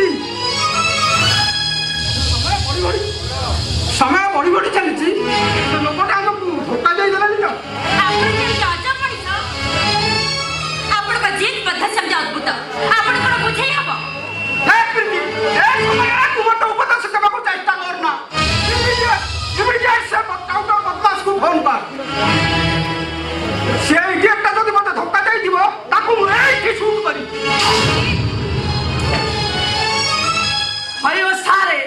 चली समय बढ़ी बढ़ी चली लोकटा धोखा दे देलानी तो जीत बद्ध समझा अद्भुत आपण कोन बुझै हबो हे प्रीति ए समय तू मत उपदेश देबा को चेष्टा करना इमीडिएट से बताओ तो बदमाश को फोन कर से इडियटटा जदी मते धक्का देई दिबो ताकू मु एठी शूट करी अयो सारे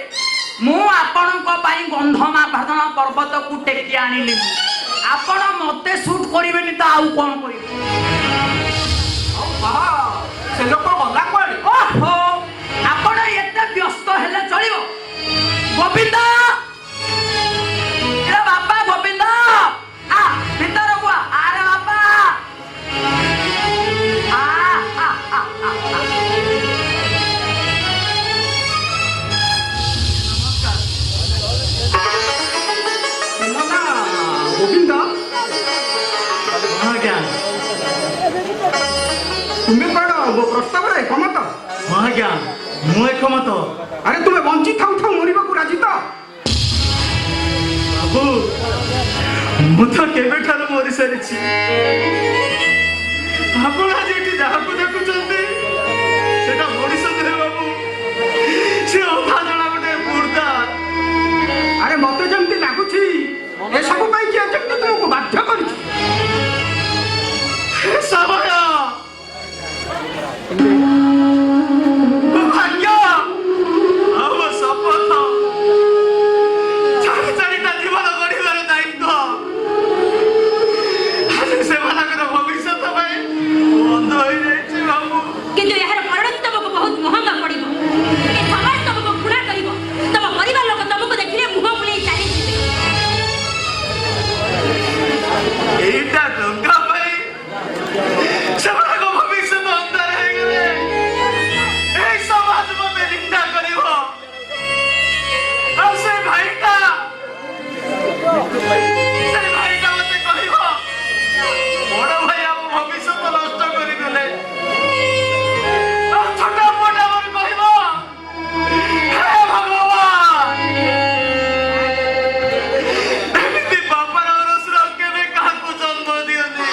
मु आपण को पाई गंधमा भर्दना पर्वत को टेकी आनिली आपण मते शूट करिवेनी त आउ कोन करिवे से लोक गला कोड़ी ओहो आपण एते व्यस्त हेले चलिबो गोविंद ए बाबा गोविंद आ भीतर को आरे बाबा आ नमस्कार गोविंद आज्ञा तुम्हें कौन प्रस्ताव रे एकमत आज्ञा मु एकमत अरे तुम्हें बंची थाउ थाउ मरिबा को राजी तो बाबू मु तो केबे ठार मरि सारिछि आपण आज एठी जाहाको देखुचंती सेटा मरिस रे बाबू से अधा जणा गोटे मुर्दा अरे मते जमती लागुछि ए सब पाई के जमती तुमको बाध्य करिछि समय भाग्य अब शपथ चारि चारिटा जीवन गढ़िबार दायित्व आज सेमानकर भविष्य पाई बंद होई जाइछि बाबू किंतु यार परिणत तमको बहुत महंगा पड़िबो ए समाज तमको घृणा करिवो तम परिवार लोक तमको देखिले मुह बुले चाली एटा गंगा पाई सेमानकर भविष्य अंधार हो गले ए समाज मते निंदा करिवो और से भाईटा मते कहिवो बड़ भाई हम भविष्य नष्ट करि देले और छोटा मोटा मोर कहिवो हे भगवान एमिति बापर और सुर केबे काहको जन्म दियनी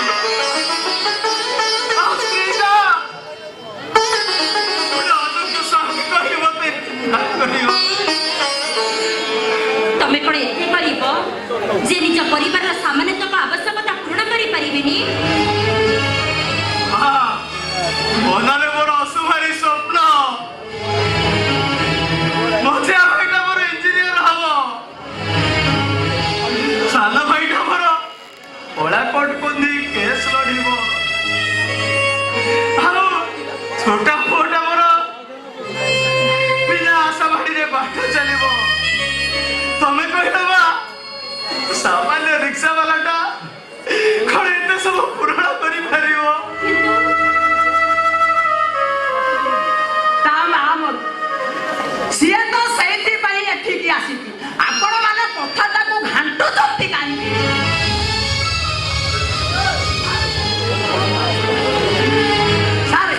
आस्त्रीजा ओला अदक साहब कहिवो ते कहिवो तमे कोन एते करिवो जे निज परिवार रा सामान्य तक आवश्यकता पूर्ण करि परिबेनी हां मनरे मोर असुभारी स्वप्न मझे भाईटा मोर इंजीनियर हबो साल भाईटा मोर ओला कोट कोंदी केस लड़िबो हां छोटा पोटा मोर पिला आशा भाड़ी रे बाट चलिबो तमे कहिलबा सामान्य रिक्शा वालाटा खड़े एते सब पूर्ण करि पारिबो ताम आम सिए तो सेति पई एठी की आसीती आपण माने कथाटा को घांटो जप्ती कानी सारे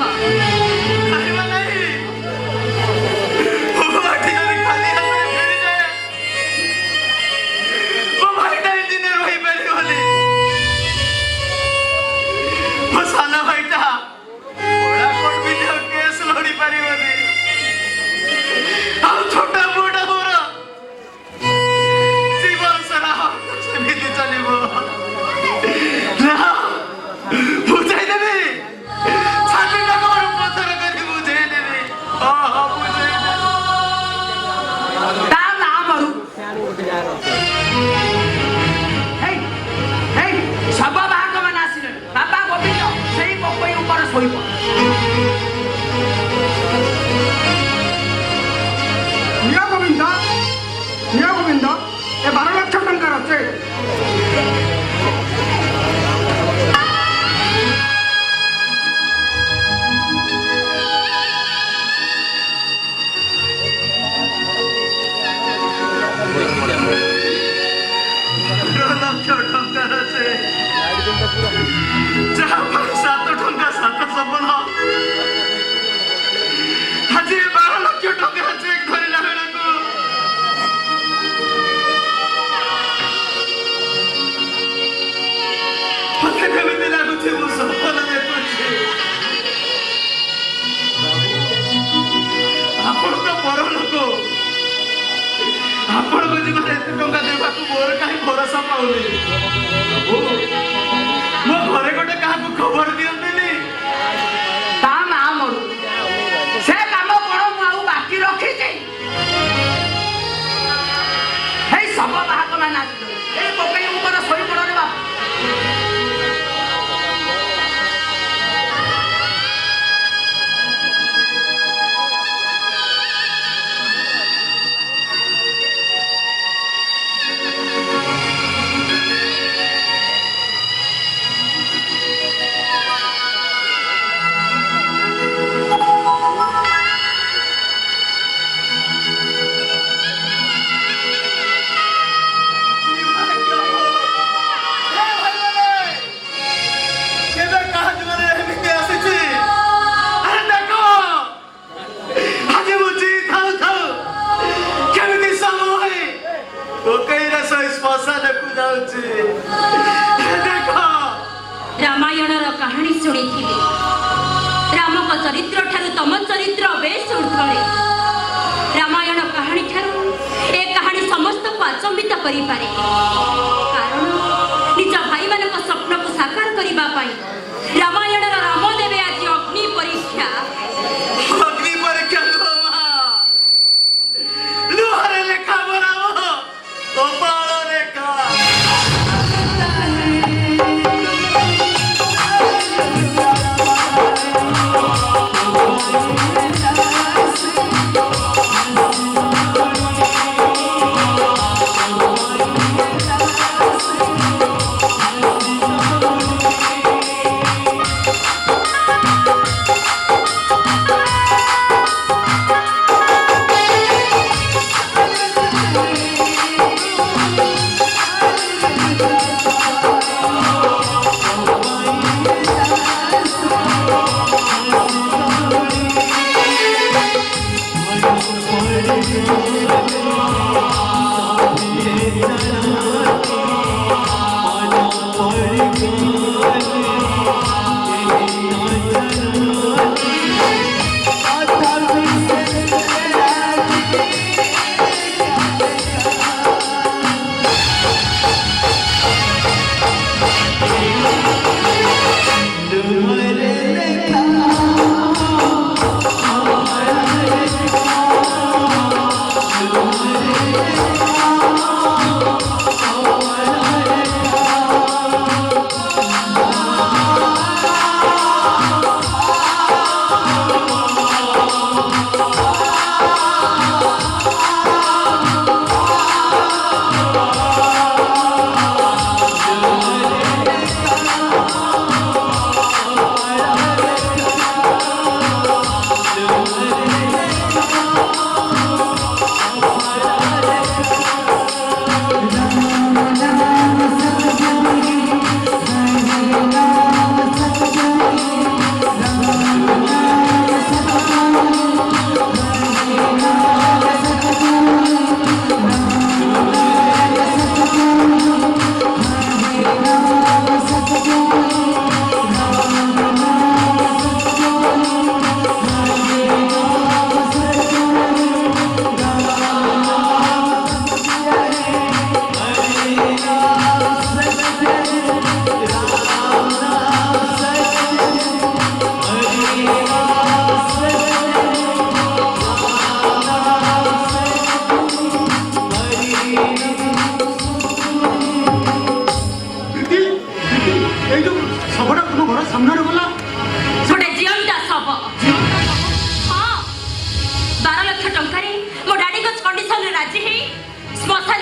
ଖାଇବା ନାହିଁ ମୋ ଆଠିରେ ଖାଲି ହାତରେ ଫେରିଯାଏ ମୋ ଭାଇଟା ଏ ଦିନେ ରହିପାରିବନି ମୋ ସାନ ଭାଇଟା କୋରାକୋଟ ବିଲ କେସ୍ ଲଢ଼ି ପାରିବନି ଆଉ ଛୋଟ ପୁଅଟା ମୋର ଜୀବନ ସାରା ସେମିତି ଚାଲିବ ନା ବୁଝାଇ ଦେବି ଛାତିଟାକୁ ମୋର ପଥର କରି ବୁଝେଇ ଦେବି ବୁଝେଇ ଦେବି ତା ନା ମରୁ ଶବ ବାହକ ମାନେ ଆସିଲେ ବାପା ଗୋବିନ୍ଦ ସେଇ ପୋକଇ ଉପରେ ଶୋଇବ ନିଅ ଗୋବିନ୍ଦ ଏ 12 ଲକ୍ଷ ଟଙ୍କାର ଚେକ୍ ଲକ୍ଷ ଟଙ୍କାର ଅଛି ଯାହା ପାଇଁ 7 ଟଙ୍କା 7 ସପନ ଆଜି 12 ଲକ୍ଷ ଟଙ୍କାର ଚେକ୍ ଧରିଲା ବେଳକୁ ମତେ କେମିତି ଲାଗୁଛି ମୁଁ ସପନ ଦେଖୁଛି ଆପଣ ତ ବଡ଼ ଲୋକ ଆପଣଙ୍କ ଜୀବନରେ ଏତେ ଟଙ୍କା ଦେବାକୁ ମୋର କାହିଁ ଭରସା ପାଉନି ମୋ ଘରେ ଗୋଟେ କାହାକୁ ଖବର ଦିଅନ୍ତିନି ତା ନା ମରୁ ସେ କାମ କଣ ମୁଁ ଆଉ ବାକି ରଖିଛି ହେଇ ଶବ ବାହକ ମାନେ ଆସିଲେ ଏଇ ପୋକଇ ଉପରେ ଶୋଇ ପଡରେ ବାପା ରାମାୟଣର କାହାଣୀ ଶୁଣିଥିଲେ ରାମଙ୍କ ଚରିତ୍ର ଠାରୁ ତମ ଚରିତ୍ର ବେଶ ଉର୍ଦ୍ଧ୍ୱରେ ରାମାୟଣ କାହାଣୀ ଠାରୁ ଏ କାହାଣୀ ସମସ୍ତଙ୍କୁ ଆଚମ୍ବିତ କରିପାରେ କାରଣ ନିଜ ଭାଇମାନଙ୍କ ସ୍ୱପ୍ନକୁ ସାକାର କରିବା ପାଇଁ ରାମାୟଣର ରାମ ଦେବେ ଆଜି ଅଗ୍ନି ପରୀକ୍ଷା ଲୁହରେ ଲେଖା ବରାବ କପାଳ ରେଖା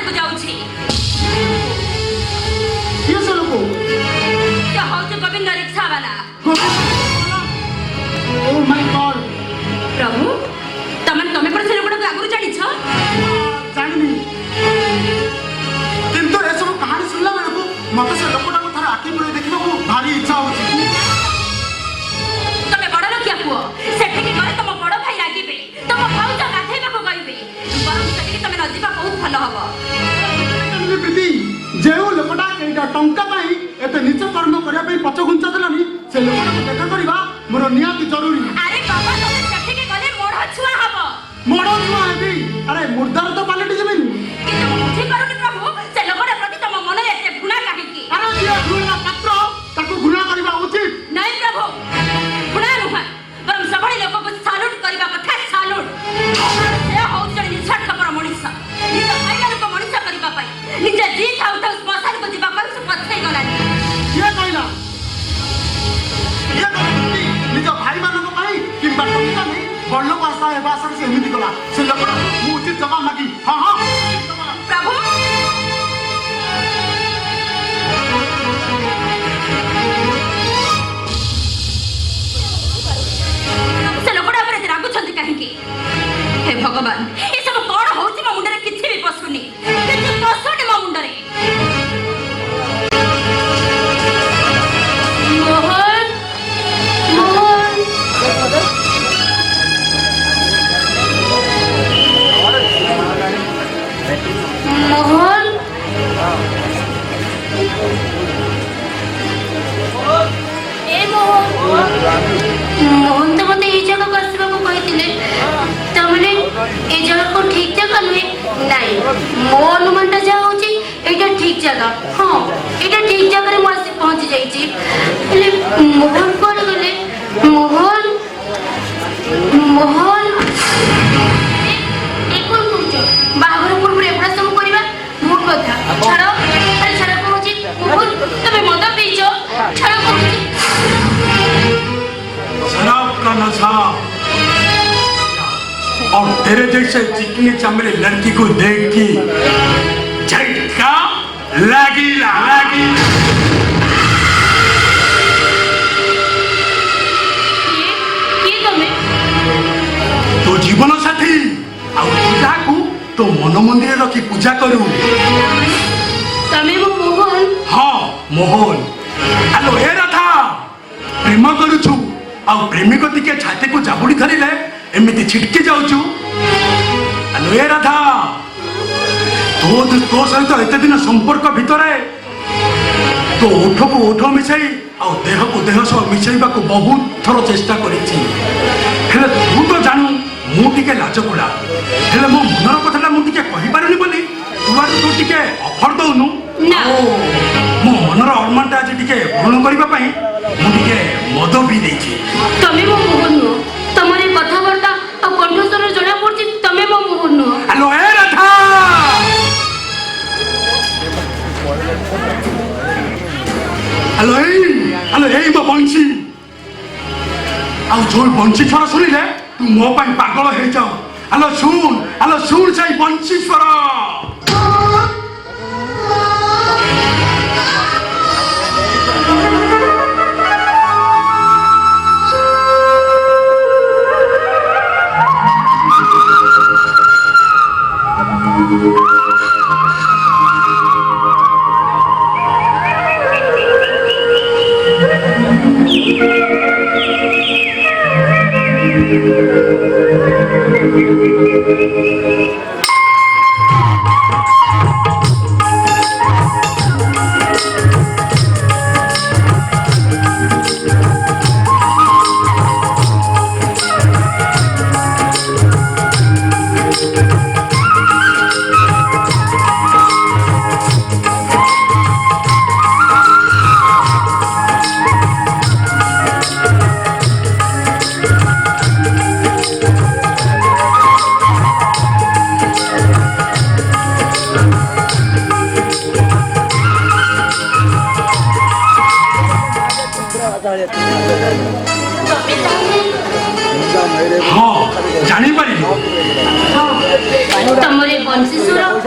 को जाऊँगी କିଏ ସେ ଲୋକ? ସେ ହଉଛି ଗୋବିନ୍ଦ ରିକ୍ସା ବାଲା। ଓ ମାଇ ଗଡ୍, ପ୍ରଭୁ ତମେ କଣ ସେ ଲୋକଟାକୁ ଆଗରୁ ଜାଣିଛ? ଜାଣିନି, କିନ୍ତୁ ଏସବୁ କାହାଣୀ ଶୁଣିଲା ବେଳକୁ ମତେ ସେ ଲୋକଟାକୁ ଥରେ ଆଖି ବୁଲେଇ ଦେଖିବାକୁ ଭାରି ଇଚ୍ଛା ହଉଛି। ତମେ ବଡ ଲୋକିଆ ପୁଅ, ସେଠିକି ଗଲେ ତମ ବଡ ଭାଇ ରାଗିବେ, ତମ ଭାଉଜ ଗାଧେଇବାକୁ କହିବେ, ବରଂ ସେଠିକି ତମେ ନ ଯିବା ବହୁତ ଭଲ ହବ। ଦିଦି, ଯେଉଁ ଲୋକଟା ଏଇଟା ଟଙ୍କା ପାଇଁ ଏତେ ନିଚ କର୍ମ କରିବା ପାଇଁ ପଛ ଘୁଞ୍ଚା ଦେଲାନି, ସେ ଲୋକଟାକୁ ଦେଖା କରିବା ମୋର ନିହାତି ଜରୁରୀ। ଆରେ ବାବା, ତମେ ସେଠିକି ଗଲେ ମୋଢ ଛୁଆ ହବ। ମୋଡ ଛୁଆ ହେବି? ଆରେ ମୁର୍ଦାର ତ ପାଲଟି ଯିବିନି। କିନ୍ତୁ ମୁଁ ବୁଝିପାରୁନି ପ୍ରଭୁ, ସେ ଲୋକଟା ପ୍ରତି ତମ ମନରେ ଏତେ ଘୃଣା କାହିଁକି? ଆରେ ଯିଏ ଘୃଣା ପାତ୍ର ତାକୁ ଘୃଣା କରିବା ଉଚିତ। ନାଇଁ ପ୍ରଭୁ, ଘୃଣା ନୁହେଁ, ବରଂ ସେଭଳି ଲୋକକୁ ସାଲୁଟ କରିବା କଥା, ସାଲୁଟ। ସେ ହଉଛି ଜଣେ ନିଃସ୍ୱାର୍ଥପର ମଣିଷ, ନିଜ ଭାଇମାନଙ୍କୁ ମଣିଷ କରିବା ପାଇଁ ନିଜେ ଜି ଥାଉ ଥାଉ ଶ୍ମଶାନକୁ ଯିବା ପାଇଁ ସେ ପଛେଇ ଗଲାନି। କିଏ କହିଲା? କିଏ କହିଲା? ନିଜ ଭାଇମାନଙ୍କ ପାଇଁ କିମ୍ବା ଟଙ୍କା ନେଇ ବଡଲୋକ ଆଶା ହେବା ଆଶାରେ ସେ ଏମିତି କଲା। ସେ ଲୋକଟା ମୁଁ ଉଚିତ ଜବାବ ମାଗି। ହଁ ହଁ ପ୍ରଭୁ ସେ ଲୋକଟା ଉପରେ ଏତେ ରାଗୁଛନ୍ତି କାହିଁକି? ହେ ଭଗବାନ, ଏସବୁ କଣ ହଉଛି? ମୋ ମୁଣ୍ଡରେ କିଛି ବି ପଶୁନି, କିଛି ପଶୁନି ମୋ ମୁଣ୍ଡରେ। ମୋହନ, ମୋହନ, ମୋହନ, ଏ ମୋହନ ତ ମତେ ଏଇ ଜାଗାକୁ ଆସିବାକୁ କହିଥିଲେ। ତାମାନେ ଏ ଜାଗାକୁ ଠିକ ଜାଗା ନୁହେଁ? ନାଇଁ, ମୋ ଅନୁମାନଟା ଯାହା ହଉଛି ଏଇଟା ଠିକ ଜାଗା। ହଁ, ଏଇଟା ଠିକ ଜାଗାରେ ମୁଁ ଆସି ପହଞ୍ଚି ଯାଇଛି। ହେଲେ ମୋହନ କୁଆଡେ ଗଲେ? ମୋହନ, ମୋହନ, ଏ କଣ କହୁଛ? ବାହାଘର ପୂର୍ବରୁ ଏଗୁଡା ସବୁ କରିବା ଭୁଲ କଥା। ଛାଡ, ଆରେ ଛାଡ କହୁଛି। ମୋହନ, ତମେ ମଦ ପିଇଛ? ଛାଡ କହୁଛି। शराब का नशा और तेरे जैसे चिकनी चमड़ी लड़की को देख के झटका लगीला लगीला। କିଏ ତମେ? तो जीवन साथी ଆଉ ପୂଜାକୁ तो मन मंदिर रखी पूजा करू। ତମେ ମୋ ମୋହନ? हाँ मोहन। आलो ए राधा प्रेम करुछु ଆଉ ପ୍ରେମିକ ଟିକେ ଛାତିକୁ ଜାବୁଡ଼ି ଧରିଲେ ଏମିତି ଛିଟକି ଯାଉଛୁ। ଆଲୋ ଏ ରାଧା, ତୋ ସହିତ ଏତେ ଦିନ ସମ୍ପର୍କ ଭିତରେ ତୋ ଓଠକୁ ଓଠ ମିଶାଇ ଆଉ ଦେହକୁ ଦେହ ସହ ମିଶାଇବାକୁ ବହୁତ ଥର ଚେଷ୍ଟା କରିଛି। ହେଲେ ତୁ ତ ଜାଣୁ ମୁଁ ଟିକେ ଲାଜକୁଳା। ହେଲେ ମୋ ମନର କଥାଟା ମୁଁ ଟିକେ କହିପାରୁନି ବୋଲି ତୁ ଟିକେ ଅଫର ଦଉନୁ। ନା। ମୋ ମନର ଅରମାନଟା ଆଜି ଟିକେ ପୂରଣ କରିବା ପାଇଁ ମୁଁ ଟିକେ ମଦ ପିଇ ଦେଇଛି। ତମେ ମୋ ମୋହନ ନୁହଁ। ତମର ଏ କଥାବାର୍ତ୍ତା ଆଉ କଣ୍ଠସ୍ୱରରୁ ଜଣା ପଡୁଛି ତମେ ମୋ ମୋହନ ନୁହଁ। ଆଲୋ ଏ ରାଧା, ଆଲୋ ଏଇ ମୋ ବଂଶୀ। ଆଉ ଯୋଉ ବଂଶୀ ସ୍ୱର ଶୁଣିଲେ ତୁ ମୋ ପାଇଁ ପାଗଳ ହେଇଯାଉ। ଆଲୋ ଶୁଣ ସେଇ ବଂଶୀ ସ୍ୱର।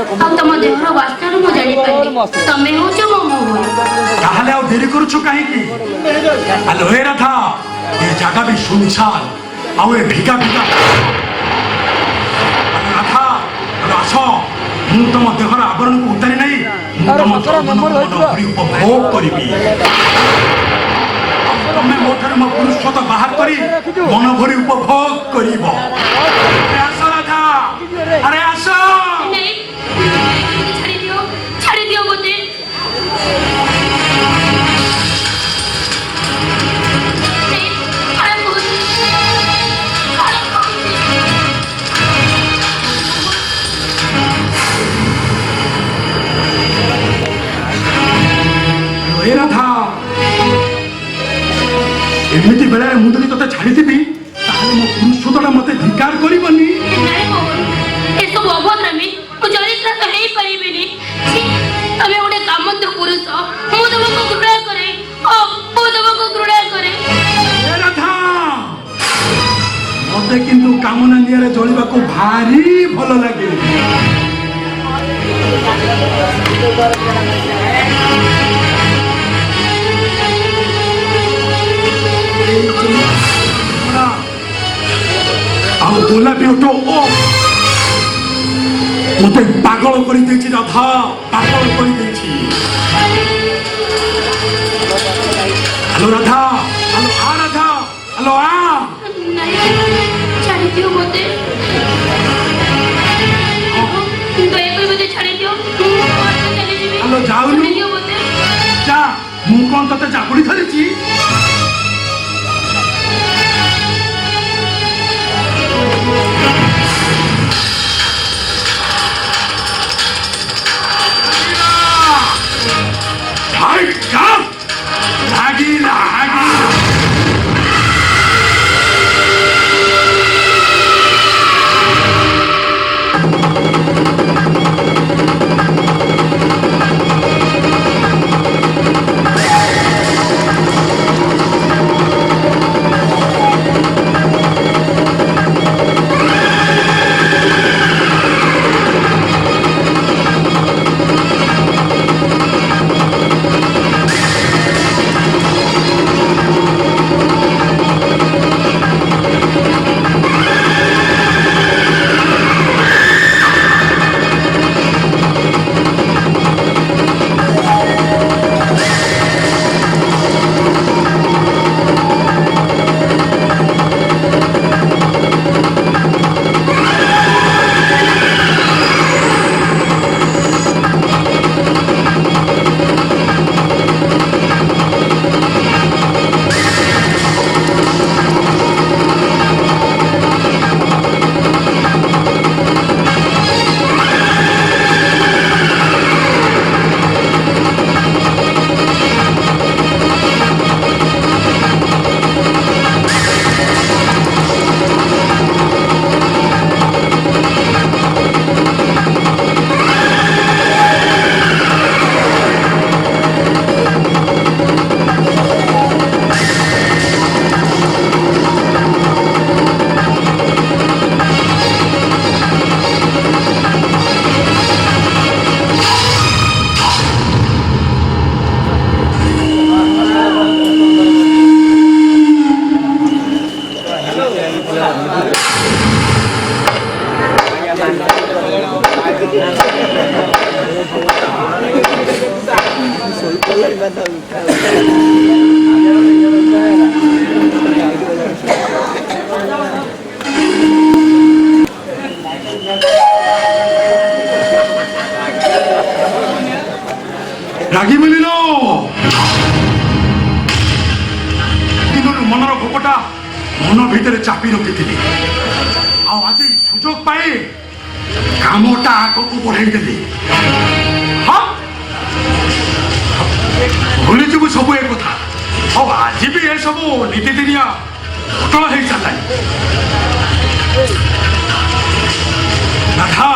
ଆଉ ତମ ଦେହର ବାସ୍ନାରୁ ମୁଁ ଜାଣିପାରିଲି ତମେ ହଉଛ ମୋ ମୋହ। ତାହେଲେ ଆଉ ଡେରି କରୁଛୁ କାହିଁକି? ଆଲୋ ଏ ରାଧା, ଏ ଜାଗା ବି ସୁନସାନ, ଆଉ ଏ ଭିକା ଭିକା। ରାଧା, ଆଲୋ ଆସ, ମୁଁ ତମ ଦେହର ଆବରଣକୁ ଉତାରି ନେଇ ମୁଁ ତମ ଯୌବନକୁ ମନ ଭରି ଉପଭୋଗ କରିବି। ତମେ ମୋ ଠାରୁ ମୋ ପୁରୁଷତ୍ୱ ବାହାର କରି ମନ ଭରି ଉପଭୋଗ କରିବ। ଆସ ରାଧା, ଆରେ ଆସ। ନାଇଁ, ଛାଡ଼ି ଦିଅ ମୋତେ। ଏ ରାଧା, ଏମିତି ବେଳାରେ ମୁଁ ଯଦି ତତେ ଛାଡ଼ିଥିବି ତାହେଲେ ମୋ ପୁରୁଷତ୍ୱଟା ମତେ ଧିକାର କରିବନି। ନାଇଁ ମୋହନ, ଏସବୁ ଅଭଦ୍ରାମୀ ମୁଁ ଚରିତ୍ର ହେଇପାରିବିନି। ତମେ ଗୋଟେ କାମନ୍ତ ପୁରୁଷ, ମୁଁ ତମକୁ ଘୃଣା କରେ, ମୁଁ ତମକୁ ଘୃଣା କରେ। ଏ ରାଧା, ମତେ କିନ୍ତୁ କାମନା ନିଆଁରେ ଜଳିବାକୁ ଭାରି ଭଲ ଲାଗେ। ଆଉ ଗୋଲାପୀ ଓଠ ମତେ ପାଗଳ କରିଦେଇଛି ରାଧା, ପାଗଳ କରିଦେଇଛି। ହ୍ୟାଲୋ ରାଧା, ହ୍ୟାଲୋ ଆ ରାଧା, ହ୍ୟାଲୋ ଆ। ଛାଡ଼ି ଦିଅ ମୋତେ, ଦୟାକରି ମୋତେ ଛାଡ଼ି ଦିଅ, ମୁଁ ଚାଲିଯିବି। ହ୍ୟାଲୋ ଯାଉନୁ, ଛାଡ଼ି ଦିଅ ମୋତେ। ଯା, ମୁଁ କଣ ତତେ ଜାବୁଡ଼ି ଧରିଛି? রাগি বলিল দিনରୁ ମନର ଭୋକଟା ମନ ଭିତରେ ଚାପି ରଖିଥିଲି ଆଉ ଆଜି ସୁଯୋଗ ପାଇ କାମଟା ଆଗକୁ ବଢେଇଦେଲି। ହଁ ଭୁଲିଯିବୁ ସବୁ ଏ କଥା। ଆଉ ଆଜି ବି ଏସବୁ ନୀତିଦିନିଆ ଘଟଣା ହେଇ ଚାଲିଲାଣି। ରାଧା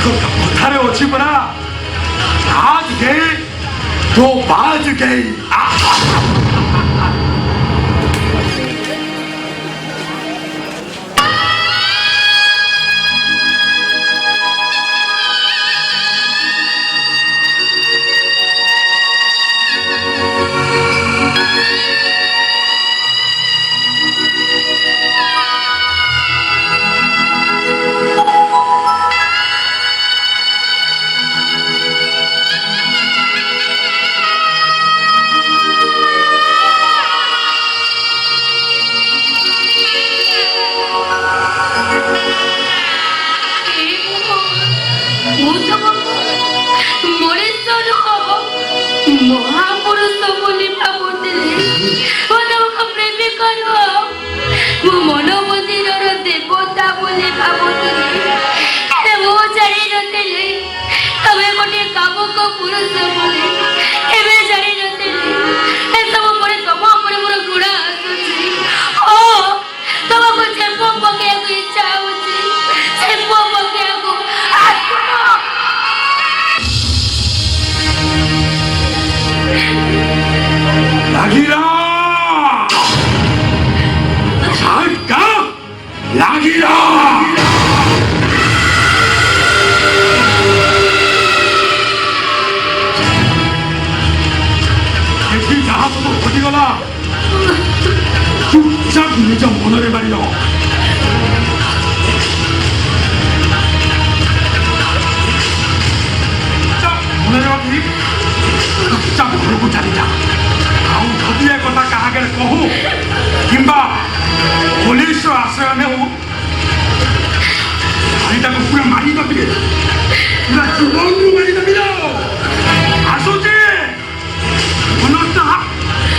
कथारे अच्छी परा आज गए तो बाज गई। ମଣିଷ ଆଶ୍ରୟ ନେଉ ଭାଇଟାକୁ ପୁରା ମାରିଦେବି ପୁରା ଜୀବନରୁ ମାରିଦେବି ଆସୁଛି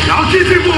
ରଖିଥିବ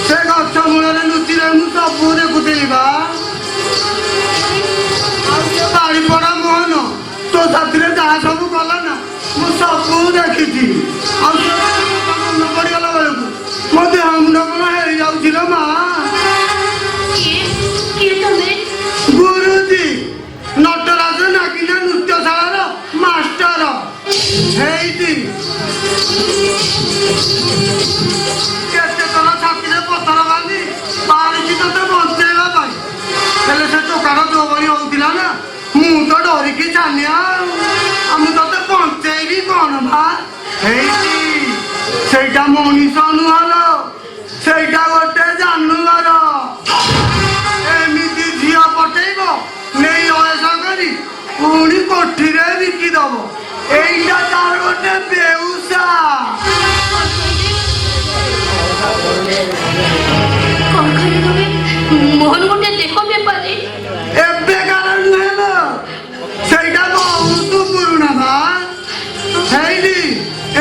ସେ ଗଛ ମୂଳରେ ଲୁଚିରେ ମୁଁ ସବୁ ଦେଖୁଥିଲି ବା ଆଉ ସେ ବାଡ଼ିପଡ଼ା ମୋହନ ତୋ ସାଥିରେ ଯାହା ସବୁ କଲା ନା ମୁଁ ସବୁ ଦେଖିଛି ଆଉ ମନେ ପଡ଼ିଗଲା ବେଳକୁ ମୋ ଦେହ ମୁଣ୍ଡ କଣ ହେଇଯାଉଛି ରେ ମା ଗୁରୁଜୀ ନଟରାଜ ନାଗିନା ନୃତ୍ୟଶାଳାର ମାଷ୍ଟର ହେଇଛି କେତେ ଥର ଛାତିରେ ପଥର ବାନ୍ଧି ବାହାରିଛି ତତେ ବଞ୍ଚେଇବା ପାଇଁ ହେଲେ ସେ ଟୋକାର ଯୋଉ ଭଳି ହଉଥିଲା ନା ମୁଁ ତ ଡରିକି ଛାନିଆ ଆଉ ମୁଁ ତତେ ବଞ୍ଚେଇବି କଣ ବା ହେଇଛି ସେଇଟା ମଣିଷ ନୁହଁ ସେଇଟା ଗୋଟେ ଜାନୁଆର ଏମିତି ଝିଅ ପଠେଇବ ନେଇ ଅୟସ କରି ପୁଣି କୋଠିରେ ବିକିଦବ এইটা তার গোটে বেউসা মোহন গোটে দেখ বেপারে এবে কারণ নহেল সেইটা বহুত পুরুনা বা সেইনি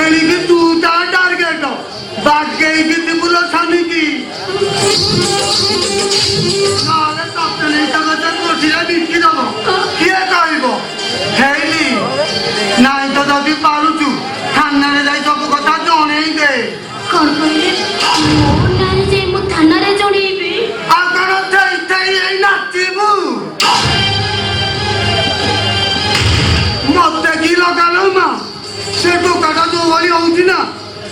এলিকি তু তার টার্গেট বাগেইকি দিবুল ছানিকি নালে ততে নেই তাকে কোঠিরে বিকি দেব কিয়ে কইব ହେଇନି ନାଇଁ ତ ଯଦି ପାରୁଛୁ ଥାନାରେ ଯାଇ ସବୁ କଥା ଜଣେଇ ଦେ କଣ କହିଲେ ମୋ ନାଁରେ ଯାଇ ମୁଁ ଥାନାରେ ଜଣେଇବି ଆଉ କଣ ଥେଇ ଏଇ ନାଚିବୁ ମତେ କି ଲଗାଲ ମା ସେ ଟୋକାଟା ଯୋଉ ଭଳି ହଉଛି ନା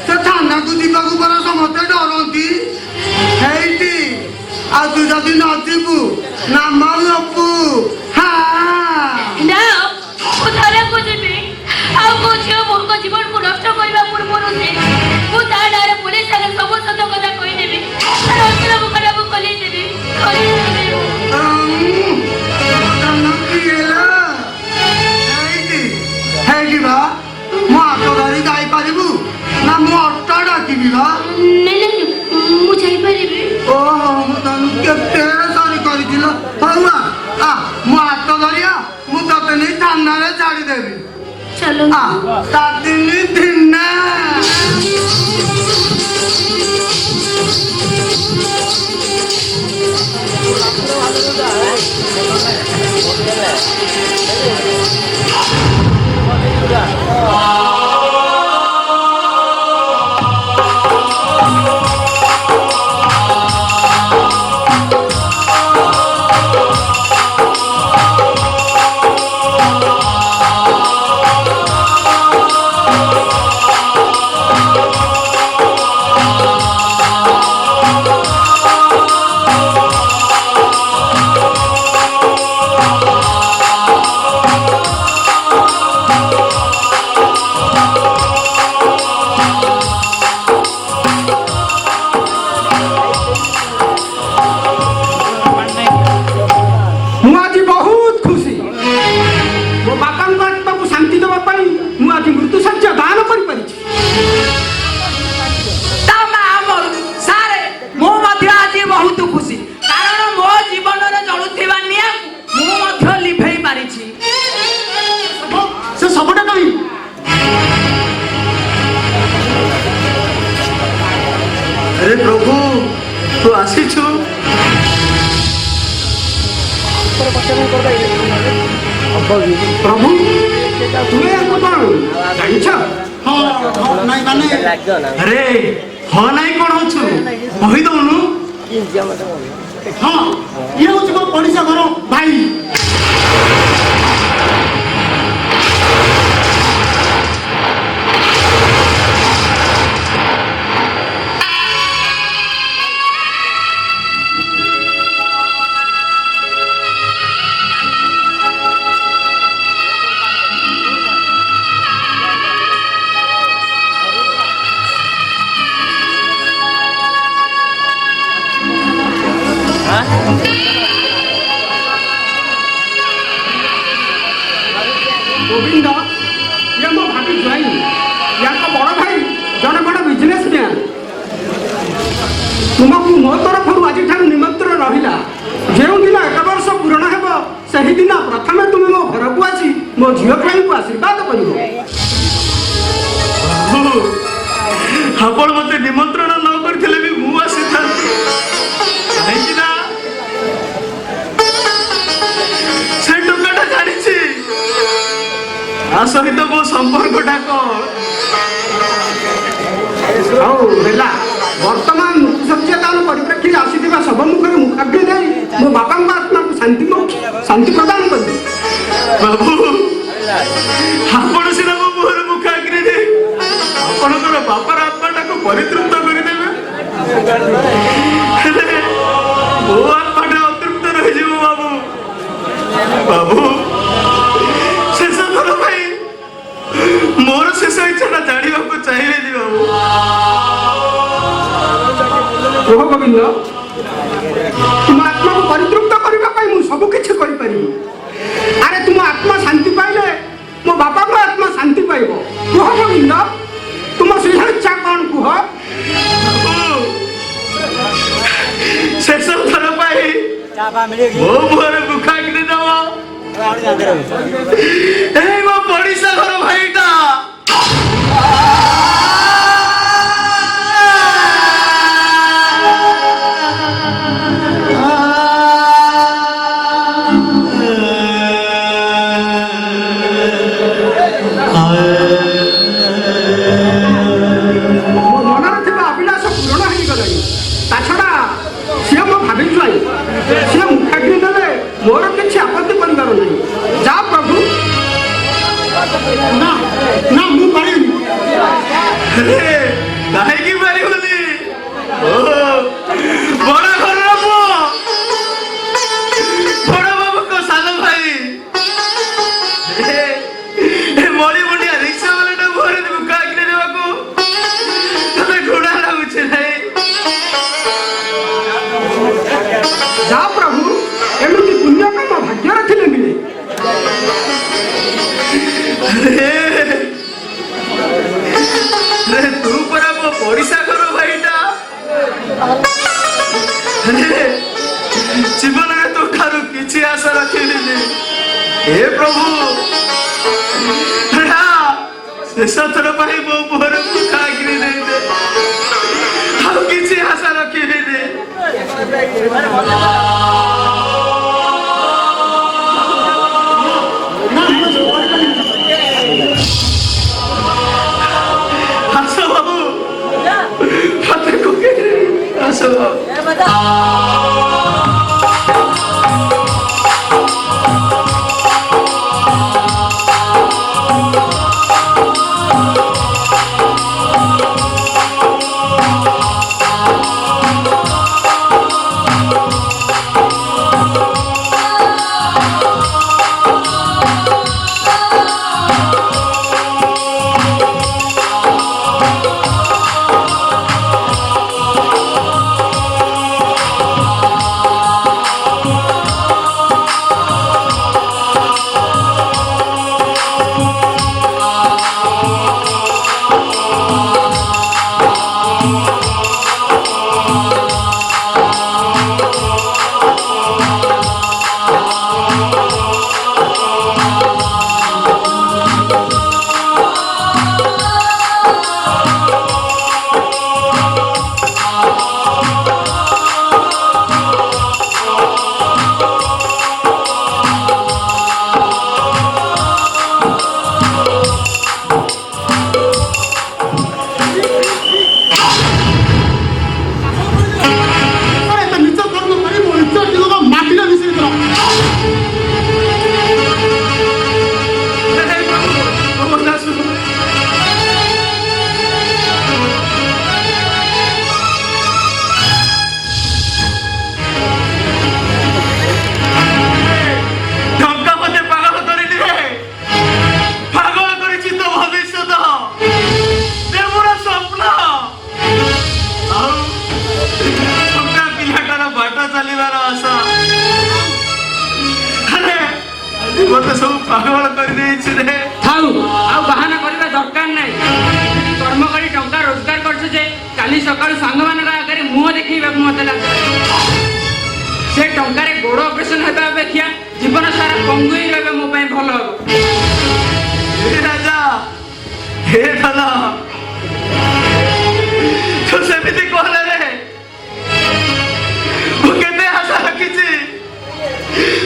ସେ ଥାନାକୁ ଯିବାକୁ ପରା ସମସ୍ତେ ଡରନ୍ତି ହେଇଟି ଆଉ ତୁ ଯଦି ନ ଯିବୁ ନାମ ଲପୁ ନା ମୁଁ ଥାନାକୁ ଯିବି ଆଉ ମୋ ଝିଅ ମୋଙ୍କ ଜୀବନକୁ ନଷ୍ଟ କରିବା ପୂର୍ବରୁ ମୁଁ ତା ନାଁରେ ପୁଲିସ ଆଗରେ ସବୁ ସତ କଥା କହିଦେବି ତାର ଅସଲ ମୁଖଟାକୁ ଖୋଲେଇ ଦେବି ହେଇଟି ବା ମୁଁ ହାତ ଧରି ଯାଇପାରିବୁ ନା ମୁଁ ଅଟୋ ଡାକିବି ବା ନାଇଁ ମୁଁ ଯାଇପାରିବି ଓହୋ ମୁଁ ତମକୁ କେତେ ସରି କରିଥିଲ ହଉ ମୁଁ ହାତ ଧରିଆ ମୁଁ ତତେ ନେଇ ଥାନାରେ ଛାଡ଼ିଦେବି ଚାଲ ତା ଦିନ अरे प्रभु तू आसीछु प्रभु तुमे को कोन जानिछ हां नाही माने अरे हां नाही कोन होछु कहि दउनु हां ये होछ को पड़िसा घर भाई ଗୋବିନ୍ଦ ଇଏ ମୋ ଭାବି ଜ୍ୱାଇଁ ୟାଙ୍କ ବଡ଼ ଭାଇ ଜଣେ ବଡ଼ ବିଜନେସମ୍ୟାନ୍। ତୁମକୁ ମୋ ତରଫରୁ ଆଜିଠାରୁ ନିମନ୍ତ୍ରଣ ରହିଲା। ଯେଉଁଦିନ 1 ବର୍ଷ ପୂରଣ ହେବ ସେହିଦିନ ପ୍ରଥମେ ତୁମେ ମୋ ଘରକୁ ଆସି ମୋ ଝିଅ ଜ୍ୱାଇଁଙ୍କୁ ଆଶୀର୍ବାଦ କରିବ। ପ୍ରଭୁ, ଆପଣ ମତେ ନିମନ୍ତ୍ରଣ ନ କରିଥିଲେ ବି ମୁଁ ଆସିଥାନ୍ତି। କାହିଁକି ନା ସେ ଟୋକାଟା ଜାଣିଛି ତା ସହିତ ମୋ ସମ୍ପର୍କଟା କଣ। ହଉ ହେଲା, ବର୍ତ୍ତମାନ ସଚେତନ ପରିପ୍ରେକ୍ଷୀରେ ଆସିଥିବା ସର୍ବମୁଖରେ ମୁଖାଗ୍ନି ଦେଇ ମୋ ବାପାଙ୍କ ଆତ୍ମାକୁ ଶାନ୍ତି ପ୍ରଦାନ କରିବି। ବାବୁ, ଆପଣ ସିନା ମୋ ମୁହଁରେ ମୁଖାଗ୍ନି ଦେଇ ଆପଣଙ୍କର ବାପାର ଆତ୍ମାଟାକୁ ପରିତୃପ୍ତ କରିଦେବେ, ହେଲେ ମୋ ଆତ୍ମାଟା ଅତୃପ୍ତ ରହିଯିବ। ବାବୁ ବାବୁ, ଶେଷ ଥର ପାଇଁ ମୋର ଶେଷ ଇଚ୍ଛାଟା ଜାଣିବାକୁ ଚାହିଁବେ ଯେ ବାବୁ। ଓହ ଗୋବିନ୍ଦ, ତୁମ ଆତ୍ମାକୁ ପରିତୃପ୍ତ କରିବା ପାଇଁ ମୁଁ ସବୁ କିଛି କରିପାରିବି। ଆରେ ତୁମ ଆତ୍ମା ଶାନ୍ତି ପାଇଲେ ମୋ ବାପାଙ୍କ ଆତ୍ମା ଶାନ୍ତି ପାଇବ। କୁହ ଗୋବିନ୍ଦ, ତୁମ ଶେଷ ଇଚ୍ଛା କ'ଣ କୁହ? ଶେଷ ଥର ପାଇଁ ମୋ ମୁହଁରେ ମୁଖାଗ୍ନି ଦେବ। ଏଇ ମୋ ପଡ଼ିଶା ଘର ଭାଇଟା ମୋ ମନରେ ଥିବା ଅଭିଳାଷ ପୂରଣ ହେଇଗଲାଣି। ତା ଛଡ଼ା ସିଏ ମୋ ଭାବି ଜ୍ୱାଇଁ, ସିଏ ମୁଖାଗ୍ନି ଦେଲେ ମୋର କିଛି ଆପତ୍ତି କରିବାର ନାହିଁ। ଯା ପ୍ରଭୁ। ନା ନା, ମୁଁ ପାରିବିନି। କାହିଁକି ପାରିବୁନି? ବଡ଼ ଘରର ପୁଅ, ବଡ଼ ବାବୁଙ୍କ ସାନ ଭାଇ, ମଳି ମୁଣ୍ଡିଆ ରିକ୍ସା ବାଲାଟା ମୁହଁରେ ମୁଖାଗ୍ନି ଦେବାକୁ ତତେ ଘୃଣା ଲାଗୁଛି ନାହିଁ? ଯା ପ୍ରଭୁ, ଏମିତି ପୁଣ୍ୟ କାମ ଭାଗ୍ୟରେ ଥିଲେ ମିଳେ। ତୁ ପରା ମୋ ପଡ଼ିଶା ଘର ଭାଇଟା। ଜୀବନରେ ତୋ ଠାରୁ କିଛି ଆଶା ରଖିବିନି। ହେ ପ୍ରଭୁ, ଶେଷ ଥର ପାଇଁ ମୋ ମୁହଁରେ ମୁଖାଗ୍ନି ଦେଇଦେ, ଆଉ କିଛି ଆଶା ରଖିବିନି। ଆସ ବାବୁ, ମତେ କୋକେଇ ଆସ ବାବୁ। ସକାଳୁ ସାଙ୍ଗମାନଙ୍କ ଆଗରେ ମୁହଁ ଦେଖେଇବାକୁ ମତେ ଲାଗେ। ସେ ଟଙ୍କାରେ ଗୋଡ଼ ଅପରେସନ ହେବା ଅପେକ୍ଷା ଜୀବନ ସାରା କଙ୍ଗୁଇ ରହିବା ମୋ ପାଇଁ ଭଲ ହବ। ହେ ରାଜା, ହେ ଧନ, ତୁ ସେମିତି କହଲେ ରେ। ମୁଁ କେତେ ଆଶା ରଖିଛି,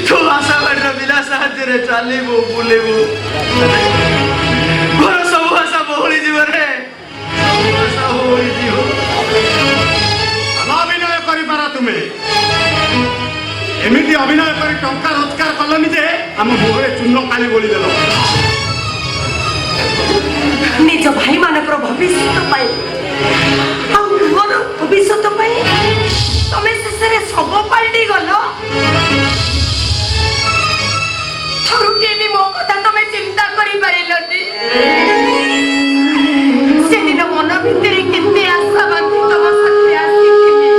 ତୁ ଆଶା ବାଡ଼ିର ବିନା ସାହାଯ୍ୟରେ ଚାଲିବୁ ବୁଲିବୁ, ମୋର ସବୁ ଆଶା ବହୁଳି ଯିବ ରେ, ସବୁ ଆଶା ବହୁଳି ଯିବ। ଅଭିନୟ କରିପାର ତୁମେ, ଏମିତି ଅଭିନୟ କରି ଟଙ୍କା ରୋଜଗାର କଲନି ଯେ ଆମ ମୁହଁରେ ଚୂନ କାଳି ବୋଳିଦେଲ। ନିଜ ଭାଇମାନଙ୍କର ଭବିଷ୍ୟତ ପାଇଁ ଆଉ ମୋର ଭବିଷ୍ୟତ ପାଇଁ ତମେ ଶେଷରେ ଶବ ପାଲଟି ଗଲ। ଥରୁଟିଏ ବି ମୋ କଥା ତମେ ଚିନ୍ତା କରିପାରିଲନି। ସେଦିନ ମନ ଭିତରେ କେତେ ଆଶା ବାନ୍ଧି ତମ ସାଥେ ଆସିଥିଲି।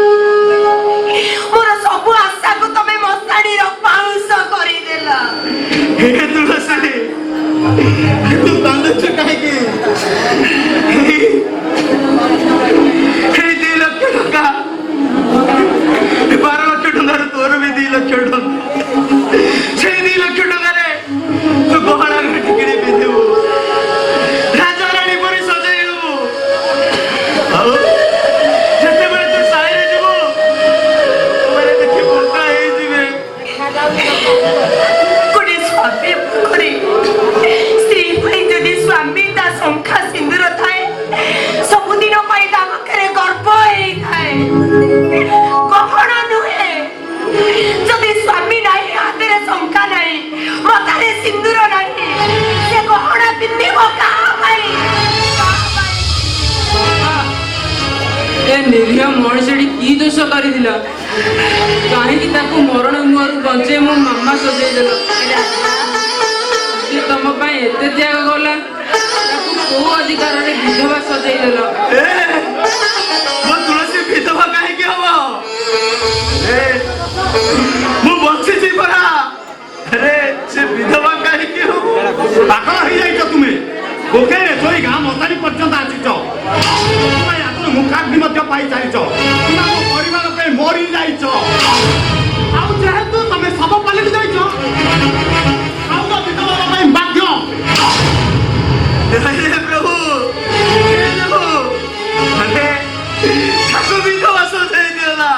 ମୋର ସବୁ ଆଶାକୁ ତମେ ମଶାଣିର ପାଉଁଶ କରିଦେଲ। ହେ ତୁଳସୀ, ତୁ କାନ୍ଦୁଛୁ କାହିଁକି? ଏଇ 2 ଲକ୍ଷ ଟଙ୍କା, 12 ଲକ୍ଷ ଟଙ୍କାର ତୋର ବି 2 ଲକ୍ଷ ଟଙ୍କା, ସେଇ 2 ଲକ୍ଷ ଟଙ୍କାରେ ତୁ ଗହଣା ଘଟିକିରି ପିନ୍ଧିବୁ, ରାଜା ରାଣୀ ପରି ସଜେଇ ହେବୁ। ଆଉ ଯେତେବେଳେ ତୁ ସାହିରେ ଯିବୁ ସେମାନେ ଦେଖି ବୋକା ହେଇଯିବେ। ଗୋଟେ ସ୍ୱାମୀ ପାଖରେ ସ୍ତ୍ରୀ ପାଇଁ ଯଦି ସ୍ୱାମୀ ତା ଶଙ୍ଖା ସିନ୍ଦୁର ଥାଏ, ସବୁଦିନ ପାଇଁ ତା ପାଖରେ ଗର୍ବ ହେଇଥାଏ, ଗହଣା ନୁହେଁ। ଯଦି ସ୍ୱାମୀ ନାହିଁ, ହାତରେ ଶଙ୍ଖା ନାହିଁ, ମଥାରେ ସିନ୍ଦୁର ନାହିଁ, ସେ ଗହଣା ପିନ୍ଧିବ କାହା ପାଇଁ? ଏ ନିରୀହ ମଣିଷଟି କି ଦୋଷ କରିଥିଲା? କାହିଁକି ତାକୁ ମରଣ ମୁହଁରୁ ବଞ୍ଚେଇ ମୋ ମାମା ସଜେଇ ଦେଲ? ସେ ତମ ପାଇଁ ଏତେ ତ୍ୟାଗ କଲା, ତାକୁ କୋଉ ଅଧିକାରରେ ବିଧବା ସଜେଇ ଦେଲ? ମୋ ତୁଳସୀ ବିଧବା କାହିଁକି ହବ? ମୁଁ ବଞ୍ଚିଛି ପରା। ଆରେ ସେ ବିଧବା କାହିଁକି ହବ? ପାଗଳ ହେଇଯାଇଛ ତୁମେ। ଗୋକେରେ ଶୋଇ ଗାଁ ମଶାଣି ପର୍ଯ୍ୟନ୍ତ ଆସିଛ। ମୁଖାଗ୍ନି ମଧ୍ୟ ପାଇ ସାରିଛ। ତୁମେ ଆମ ପରିବାର ପାଇଁ ମରି ଯାଇଛ। ଆଉ ଯେହେତୁ ତମେ ଶବ ପାଲିଟି ଯାଇଛ, ଆଉ ତ ବିଧବା ପାଇଁ ବାଧ୍ୟ। ହେ ପ୍ରଭୁ, ହେ ପ୍ରଭୁ, ଆରେ ତାକୁ ବିଧବା ସଜେଇ ଦିଅଲା।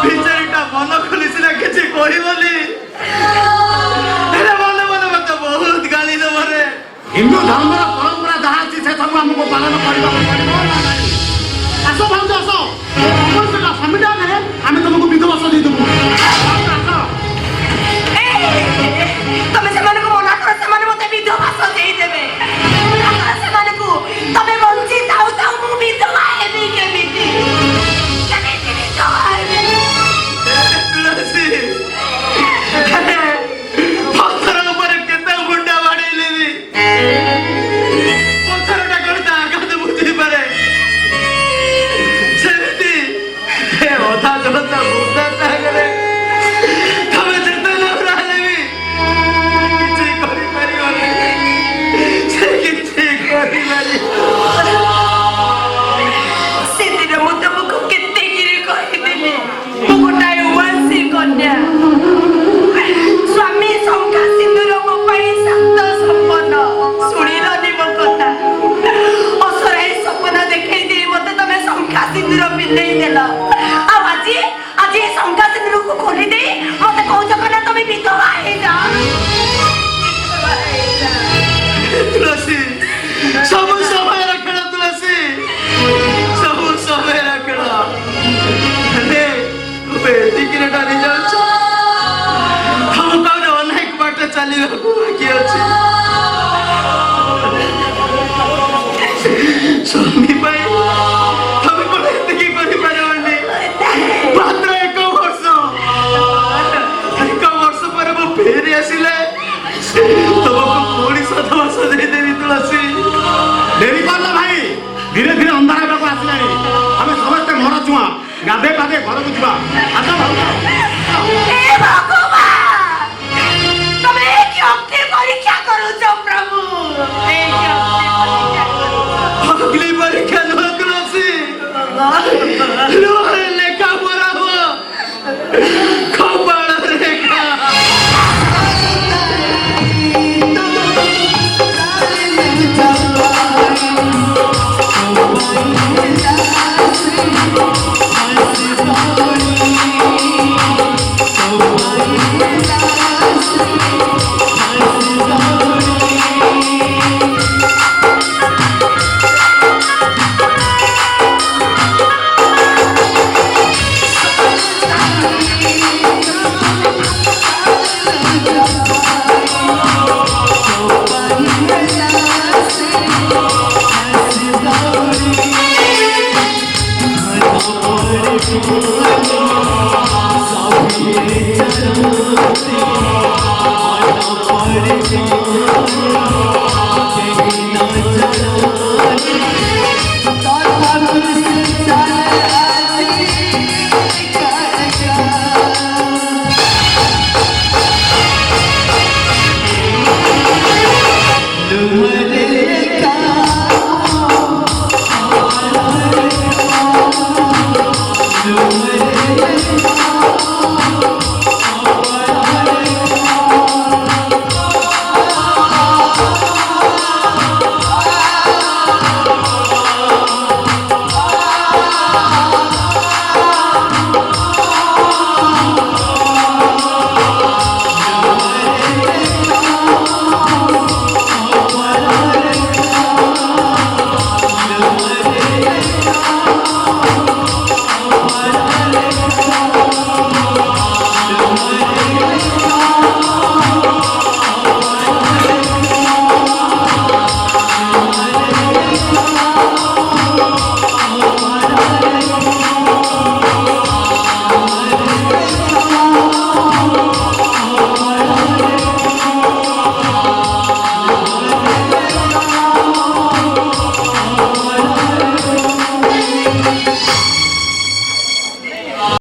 ବିଚାରୀଟା ମନ ଖୋଲି ସିନା କିଛି କହିବନି, ହେଲେ ମନେ ମନେ ମତେ ବହୁତ ଗାଳି ଦବ ରେ। ହିନ୍ଦୁ ଧର୍ମର ପରମ୍ପରା ଯାହା ଅଛି ସେ ସବୁ ଆମକୁ ପାଳନ କରିବାକୁ ପଡ଼ିବ ନା ନାହିଁ? ଆସ ଭାଉଜ ଆସ, ସ୍ୱାମୀଟା ଆଗରେ ଆମେ ତମକୁ ବିଧବା ସଜେଇ ଦେବୁ। ତମେ ସେମାନଙ୍କୁ ମନା କର, ସେମାନେ ମତେ ବିଧବା ସଜେଇ ଦେବେ। ସେମାନଙ୍କୁ ତମେ ବଞ୍ଚି ଥାଉ ଥାଉ ମୁଁ ବିଧବା ହେବି କେମିତି? କେମିତି ବିଧବା ହେବି? ତୁଳସୀ, ପଥର ଉପରେ କେତେ ଗୁଣ୍ଡା ବାଡ଼େଇଲେ ବି ପଥରଟା କଣ ତା ଆଘାତ ବୁଝିପାରେ? ସେମିତି ଏ ଅଧା ଜଳତା ବୁନ୍ଦା ସାଙ୍ଗରେ ତମେ ଯେତେ ନବରା ହେଲେ ବି କିଛି କରିପାରିବନି, ସେ କିଛି କରିପାରିବ। ସେଦିନ ମୁଁ ତମକୁ କେତେ କିରି କହିଥିଲି, ମୁଁ ଗୋଟାଏ ଉଆସି କନ୍ୟା। ସ୍ୱାମୀ ଶଙ୍ଖା ସିନ୍ଦୁର ମୋ ପାଇଁ ଶାନ୍ତ ସପନ। ଶୁଣିଲନି ମୋ କଥା? ଅସରାଏ ସପନ ଦେଖେଇ ଦେଇ ମତେ ତମେ ଶଙ୍ଖା ସିନ୍ଦୁର ପିନ୍ଧେଇ ଦେଲ। ଆଉ ଆଜି ଆଜି ଏ ଶଙ୍ଖା ସିନ୍ଦୁରକୁ ଖୋଲି ଦେଇ ମତେ କହୁଛ କନା ତମେ ବିଧବା ହେଇଯାଅ। ତୁଳସୀ, ସବୁ ସମୟର ଖେଳ ତୁଳସୀ, ସବୁ ସମୟର ଖେଳ। ହେଲେ ତମେ ଏତିକିରେ ଡରି ଯାଉଛ, ତମକୁ ଆହୁରି ଅନେକ ବାଟ ଚାଲିବାକୁ ବାକି ଅଛି। ସ୍ୱାମୀ ପାଇଁ ତମେ କଣ ଏତିକି କରିପାରିବନି? ମାତ୍ର 1 ବର୍ଷ, 1 ବର୍ଷ ପରେ ମୁଁ ଫେରି ଆସିଲେ ତମକୁ ପୁଣି ସଧବା ସଜେଇ ଦେବି ତୁଳସୀ। ଡେରି କରିଲ ଭାଇ, ଧୀରେ ଧୀରେ ଅନ୍ଧାର ହେବାକୁ ଆସିଲାଣି। ଆମେ ସମସ୍ତେ ମର ଛୁଆଁ, ଗାଧେ ପାଧେ ଘରକୁ ଯିବା। ଆସ ଭାଉଜ। ଏ ଭଗବାନ, ତମେ କି ଅଗ୍ନି ପରୀକ୍ଷା କରୁଛ ପ୍ରଭୁ? ଏ କି ଅଗ୍ନି ପରୀକ୍ଷା କରୁଛ? ଅଗ୍ନି ପରୀକ୍ଷା Thank you.